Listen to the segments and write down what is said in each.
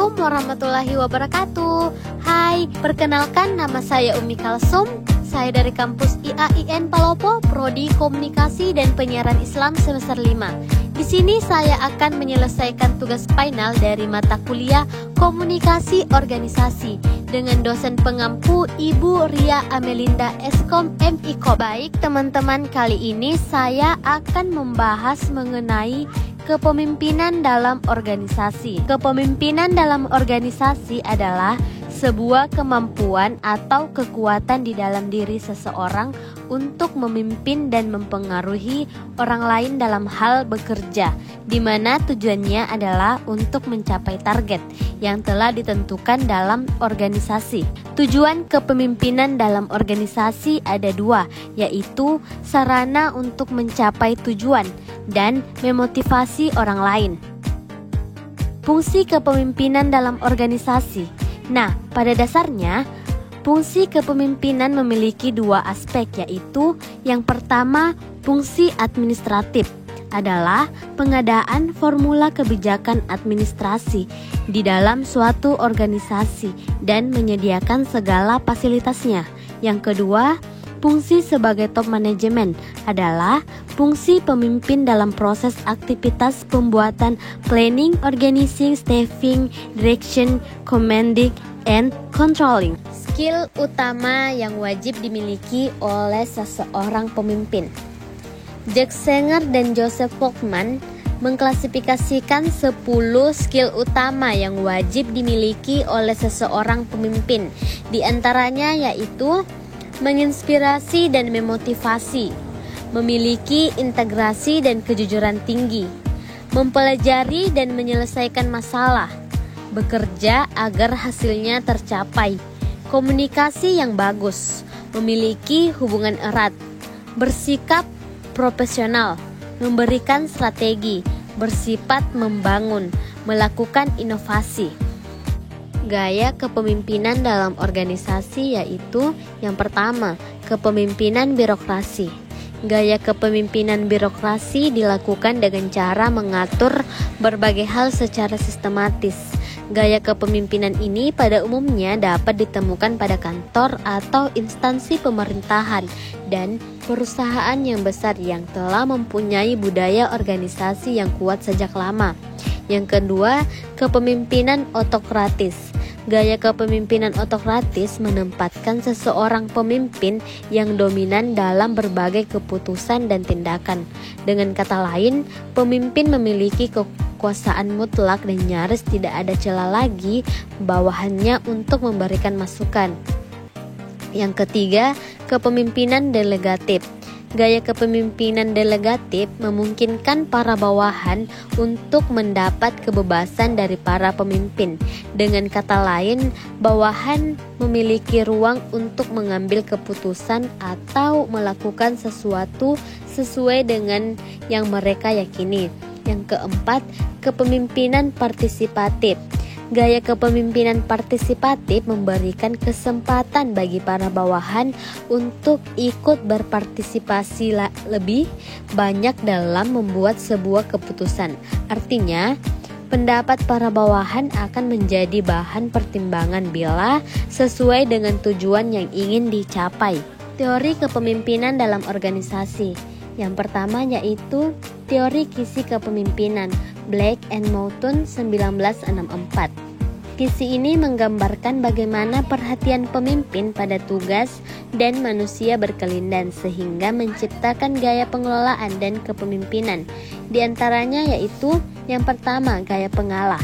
Assalamualaikum warahmatullahi wabarakatuh. Hai, perkenalkan nama saya Umi Kalsum. Saya dari kampus IAIN Palopo, Prodi Komunikasi dan Penyiaran Islam semester 5. Di sini saya akan menyelesaikan tugas final dari mata kuliah Komunikasi Organisasi dengan dosen pengampu Ibu Ria Amelinda Eskom MIKOB. Baik teman-teman, kali ini saya akan membahas mengenai kepemimpinan dalam organisasi. Kepemimpinan dalam organisasi adalah sebuah kemampuan atau kekuatan di dalam diri seseorang untuk memimpin dan mempengaruhi orang lain dalam hal bekerja, di mana tujuannya adalah untuk mencapai target yang telah ditentukan dalam organisasi. Tujuan kepemimpinan dalam organisasi ada dua, yaitu sarana untuk mencapai tujuan dan memotivasi orang lain. Fungsi kepemimpinan dalam organisasi. Nah, pada dasarnya, fungsi kepemimpinan memiliki dua aspek, yaitu yang pertama, fungsi administratif adalah pengadaan formula kebijakan administrasi di dalam suatu organisasi dan menyediakan segala fasilitasnya. Yang kedua, fungsi sebagai top manajemen adalah fungsi pemimpin dalam proses aktivitas pembuatan planning, organizing, staffing, direction, commanding, and controlling. Skill utama yang wajib dimiliki oleh seseorang pemimpin. Jack Sanger dan Joseph Folkman mengklasifikasikan 10 skill utama yang wajib dimiliki oleh seseorang pemimpin. Di antaranya yaitu menginspirasi dan memotivasi, memiliki integrasi dan kejujuran tinggi, mempelajari dan menyelesaikan masalah, bekerja agar hasilnya tercapai, komunikasi yang bagus, memiliki hubungan erat, bersikap profesional, memberikan strategi, bersifat membangun, melakukan inovasi. Gaya kepemimpinan dalam organisasi yaitu yang pertama, kepemimpinan birokrasi. Gaya kepemimpinan birokrasi dilakukan dengan cara mengatur berbagai hal secara sistematis. Gaya kepemimpinan ini pada umumnya dapat ditemukan pada kantor atau instansi pemerintahan dan perusahaan yang besar yang telah mempunyai budaya organisasi yang kuat sejak lama. Yang kedua, kepemimpinan otokratis. Gaya kepemimpinan otokratis menempatkan seseorang pemimpin yang dominan dalam berbagai keputusan dan tindakan. Dengan kata lain, pemimpin memiliki kekuasaan mutlak dan nyaris tidak ada celah lagi bawahannya untuk memberikan masukan. Yang ketiga, kepemimpinan delegatif. Gaya kepemimpinan delegatif memungkinkan para bawahan untuk mendapat kebebasan dari para pemimpin. Dengan kata lain, bawahan memiliki ruang untuk mengambil keputusan atau melakukan sesuatu sesuai dengan yang mereka yakini. Yang keempat, kepemimpinan partisipatif. Gaya kepemimpinan partisipatif memberikan kesempatan bagi para bawahan untuk ikut berpartisipasi lebih banyak dalam membuat sebuah keputusan. Artinya, pendapat para bawahan akan menjadi bahan pertimbangan bila sesuai dengan tujuan yang ingin dicapai. Teori kepemimpinan dalam organisasi. Yang pertama yaitu teori kisi kepemimpinan Black and Moulton 1964. Kisi ini menggambarkan bagaimana perhatian pemimpin pada tugas dan manusia berkelindan sehingga menciptakan gaya pengelolaan dan kepemimpinan. Di antaranya yaitu yang pertama, gaya pengalah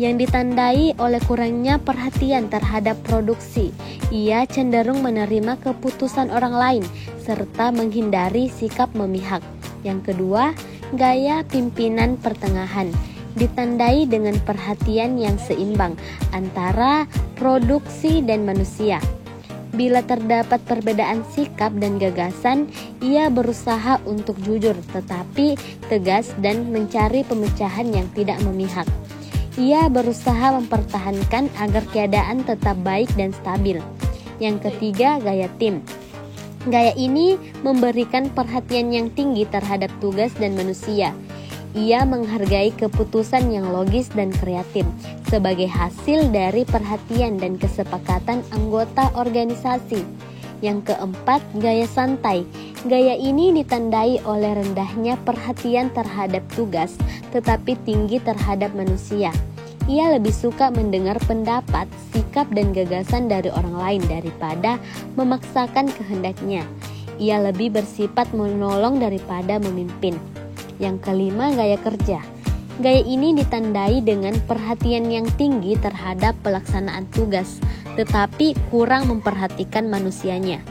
yang ditandai oleh kurangnya perhatian terhadap produksi. Ia cenderung menerima keputusan orang lain serta menghindari sikap memihak. Yang kedua, gaya pimpinan pertengahan ditandai dengan perhatian yang seimbang antara produksi dan manusia. Bila terdapat perbedaan sikap dan gagasan, ia berusaha untuk jujur tetapi tegas dan mencari pemecahan yang tidak memihak. Ia berusaha mempertahankan agar keadaan tetap baik dan stabil. Yang ketiga, gaya tim. Gaya ini memberikan perhatian yang tinggi terhadap tugas dan manusia. Ia menghargai keputusan yang logis dan kreatif sebagai hasil dari perhatian dan kesepakatan anggota organisasi. Yang keempat, gaya santai. Gaya ini ditandai oleh rendahnya perhatian terhadap tugas, tetapi tinggi terhadap manusia. Ia lebih suka mendengar pendapat, sikap, dan gagasan dari orang lain daripada memaksakan kehendaknya. Ia lebih bersifat menolong daripada memimpin. Yang kelima, gaya kerja. Gaya ini ditandai dengan perhatian yang tinggi terhadap pelaksanaan tugas, tetapi kurang memperhatikan manusianya.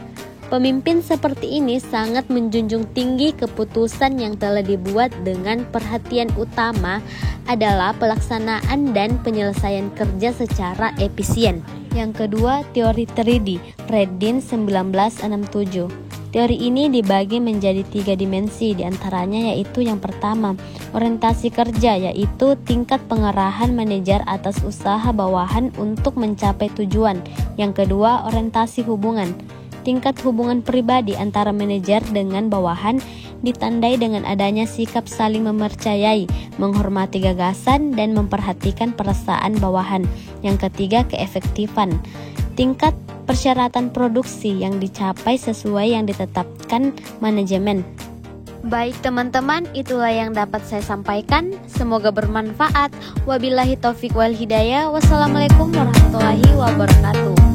Pemimpin seperti ini sangat menjunjung tinggi keputusan yang telah dibuat dengan perhatian utama adalah pelaksanaan dan penyelesaian kerja secara efisien. Yang kedua, teori 3D, Reddin 1967. Teori ini dibagi menjadi 3 dimensi, diantaranya yaitu yang pertama, orientasi kerja, yaitu tingkat pengerahan manajer atas usaha bawahan untuk mencapai tujuan. Yang kedua, orientasi hubungan. Tingkat hubungan pribadi antara manajer dengan bawahan ditandai dengan adanya sikap saling mempercayai, menghormati gagasan, dan memperhatikan perasaan bawahan. Yang ketiga, keefektifan. Tingkat persyaratan produksi yang dicapai sesuai yang ditetapkan manajemen. Baik teman-teman, itulah yang dapat saya sampaikan. Semoga bermanfaat. Wabillahi taufiq wal hidayah. Wassalamualaikum warahmatullahi wabarakatuh.